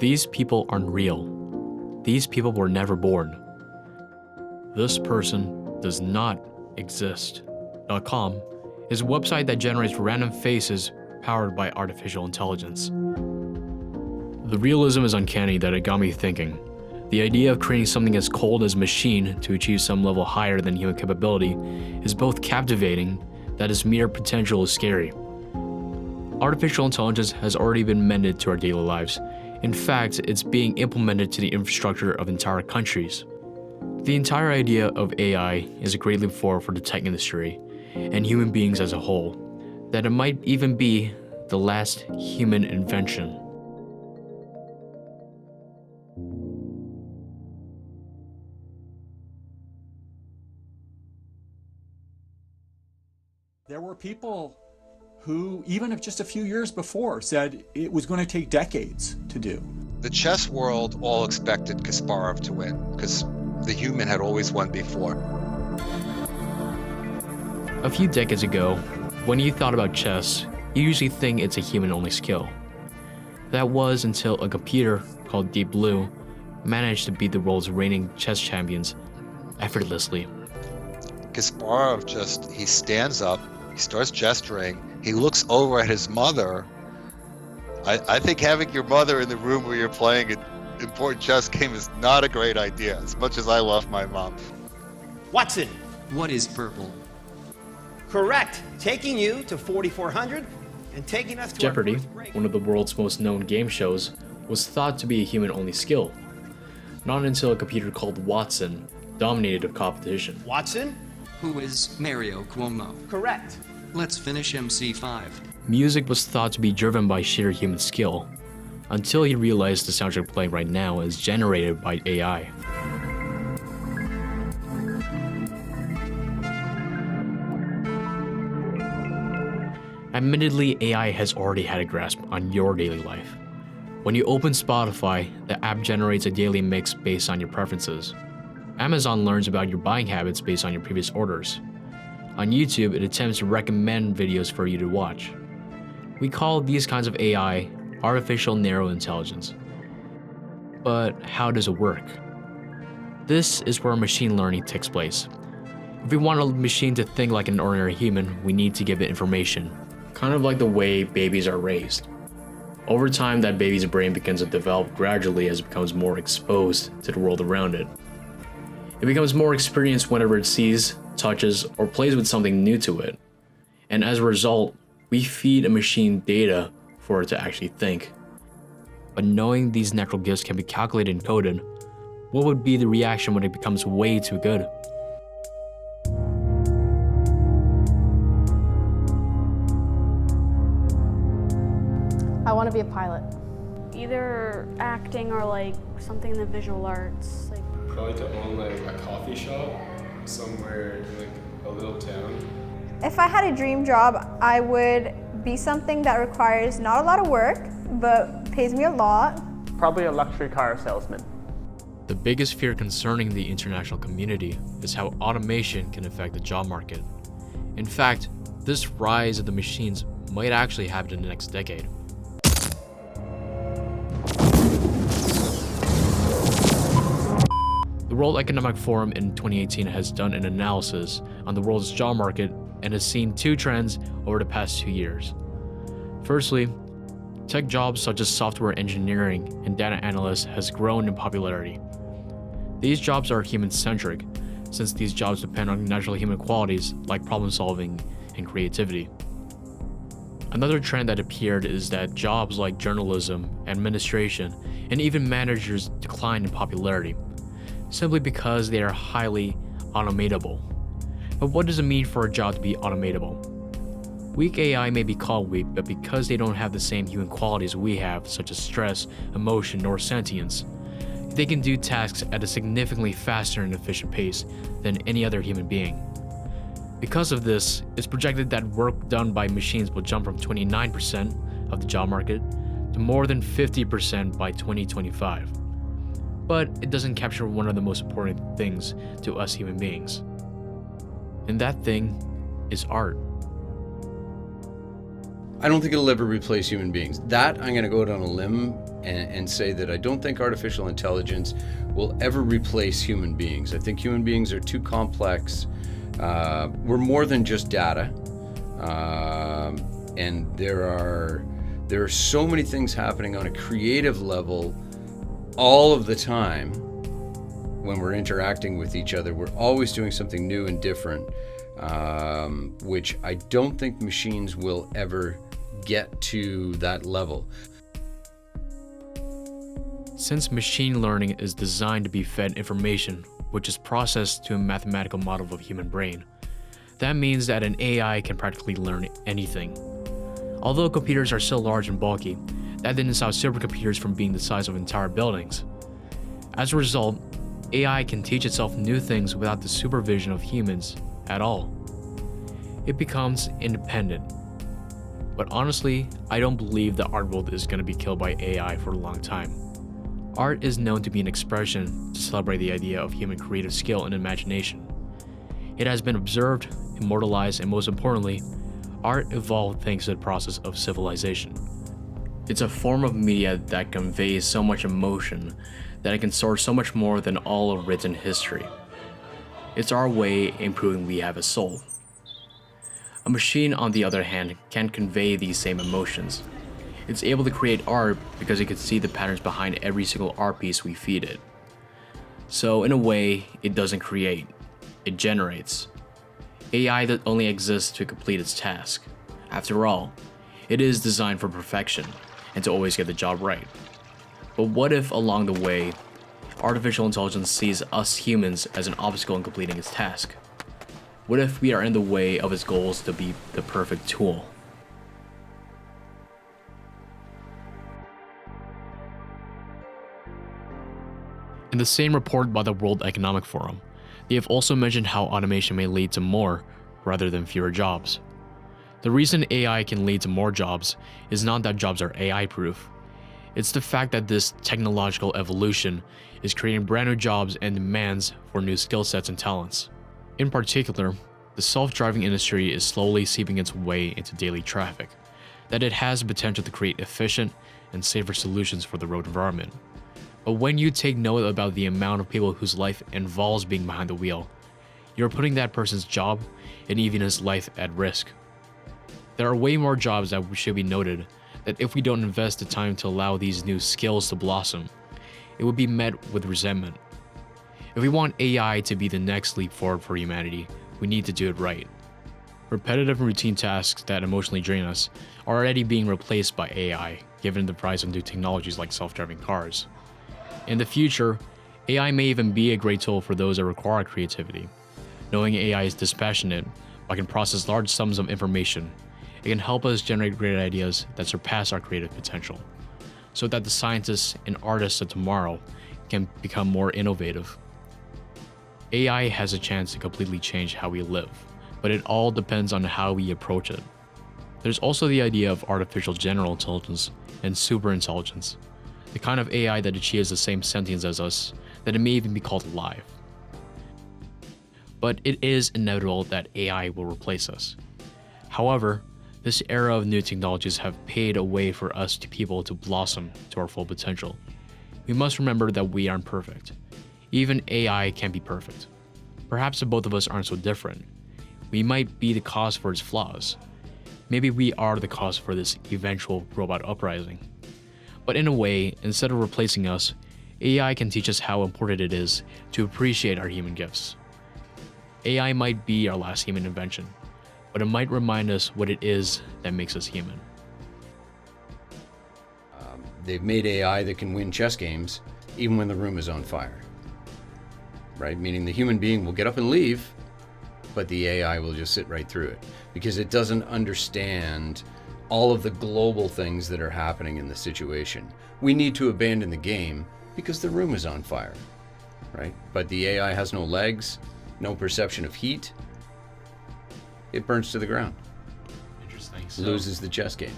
These people aren't real. These people were never born. This person does not exist.com is a website that generates random faces powered by artificial intelligence. The realism is uncanny that it got me thinking. The idea of creating something as cold as a machine to achieve some level higher than human capability is both captivating, that its mere potential is scary. Artificial intelligence has already been mended to our daily lives. In fact, it's being implemented to the infrastructure of entire countries. The entire idea of AI is a great leap forward for the tech industry and human beings as a whole, that it might even be the last human invention. There were people who, even if just a few years before, said it was going to take decades to do. The chess world all expected Kasparov to win because the human had always won before. A few decades ago, when you thought about chess, you usually think it's a human-only skill. That was until a computer called Deep Blue managed to beat the world's reigning chess champions effortlessly. Kasparov he stands up, he starts gesturing, he looks over at his mother. I think having your mother in the room where you're playing an important chess game is not a great idea, as much as I love my mom. Watson. What is purple? Correct. Taking you to 4400 and taking us to Jeopardy, our first break. one of the world's most known game shows, was thought to be a human-only skill. Not until a computer called Watson dominated the competition. Watson. Who is Mario Cuomo? Correct. Let's finish MC5. Music was thought to be driven by sheer human skill, until he realized the soundtrack playing right now is generated by AI. Admittedly, AI has already had a grasp on your daily life. When you open Spotify, the app generates a daily mix based on your preferences. Amazon learns about your buying habits based on your previous orders. On YouTube, it attempts to recommend videos for you to watch. We call these kinds of AI artificial narrow intelligence. But how does it work? This is where machine learning takes place. If we want a machine to think like an ordinary human, we need to give it information, kind of like the way babies are raised. Over time, that baby's brain begins to develop gradually as it becomes more exposed to the world around it. It becomes more experienced whenever it sees, touches, or plays with something new to it. And as a result, we feed a machine data for it to actually think. But knowing these natural gifts can be calculated and coded, what would be the reaction when it becomes way too good? I want to be a pilot. Either acting or like something in the visual arts. Probably to own like a coffee shop somewhere in like a little town. If I had a dream job, I would be something that requires not a lot of work, but pays me a lot. Probably a luxury car salesman. The biggest fear concerning the international community is how automation can affect the job market. In fact, this rise of the machines might actually happen in the next decade. The World Economic Forum in 2018 has done an analysis on the world's job market and has seen two trends over the past 2 years. Firstly, tech jobs such as software engineering and data analysts has grown in popularity. These jobs are human-centric, since these jobs depend on natural human qualities like problem-solving and creativity. Another trend that appeared is that jobs like journalism, administration, and even managers decline in popularity, simply because they are highly automatable. But what does it mean for a job to be automatable? Weak AI may be called weak, but because they don't have the same human qualities we have, such as stress, emotion, or sentience, they can do tasks at a significantly faster and efficient pace than any other human being. Because of this, it's projected that work done by machines will jump from 29% of the job market to more than 50% by 2025. But it doesn't capture one of the most important things to us human beings. And that thing is art. I don't think it'll ever replace human beings. That I'm going to go out on a limb and say that I don't think artificial intelligence will ever replace human beings. I think human beings are too complex. We're more than just data, and there are so many things happening on a creative level all of the time. When we're interacting with each other, we're always doing something new and different, which I don't think machines will ever get to that level. Since machine learning is designed to be fed information, which is processed to a mathematical model of a human brain, that means that an AI can practically learn anything. Although computers are still large and bulky, that didn't stop supercomputers from being the size of entire buildings. As a result, AI can teach itself new things without the supervision of humans at all. It becomes independent. But honestly, I don't believe the art world is going to be killed by AI for a long time. Art is known to be an expression to celebrate the idea of human creative skill and imagination. It has been observed, immortalized, and most importantly, art evolved thanks to the process of civilization. It's a form of media that conveys so much emotion that it can store so much more than all of written history. It's our way in proving we have a soul. A machine, on the other hand, can't convey these same emotions. It's able to create art because it can see the patterns behind every single art piece we feed it. So in a way, it doesn't create, it generates. AI that only exists to complete its task. After all, it is designed for perfection and to always get the job right. But what if along the way, artificial intelligence sees us humans as an obstacle in completing its task? What if we are in the way of its goals to be the perfect tool? In the same report by the World Economic Forum, they have also mentioned how automation may lead to more rather than fewer jobs. The reason AI can lead to more jobs is not that jobs are AI-proof. It's the fact that this technological evolution is creating brand new jobs and demands for new skill sets and talents. In particular, the self-driving industry is slowly seeping its way into daily traffic, that it has the potential to create efficient and safer solutions for the road environment. But when you take note about the amount of people whose life involves being behind the wheel, you're putting that person's job and even his life at risk. There are way more jobs that should be noted that if we don't invest the time to allow these new skills to blossom, it would be met with resentment. If we want AI to be the next leap forward for humanity, we need to do it right. Repetitive and routine tasks that emotionally drain us are already being replaced by AI, given the rise of new technologies like self-driving cars. In the future, AI may even be a great tool for those that require creativity. Knowing AI is dispassionate, but can process large sums of information, it can help us generate great ideas that surpass our creative potential, so that the scientists and artists of tomorrow can become more innovative. AI has a chance to completely change how we live, but it all depends on how we approach it. There's also the idea of artificial general intelligence and superintelligence, the kind of AI that achieves the same sentience as us, that it may even be called alive. But it is inevitable that AI will replace us. However, this era of new technologies have paved a way for us people to blossom to our full potential. We must remember that we aren't perfect. Even AI can't be perfect. Perhaps the both of us aren't so different. We might be the cause for its flaws. Maybe we are the cause for this eventual robot uprising. But in a way, instead of replacing us, AI can teach us how important it is to appreciate our human gifts. AI might be our last human invention, but it might remind us what it is that makes us human. They've made AI that can win chess games even when the room is on fire, right? Meaning the human being will get up and leave, but the AI will just sit right through it because it doesn't understand all of the global things that are happening in the situation. We need to abandon the game because the room is on fire, right? But the AI has no legs, no perception of heat. It burns to the ground. Interesting. Loses the chess game.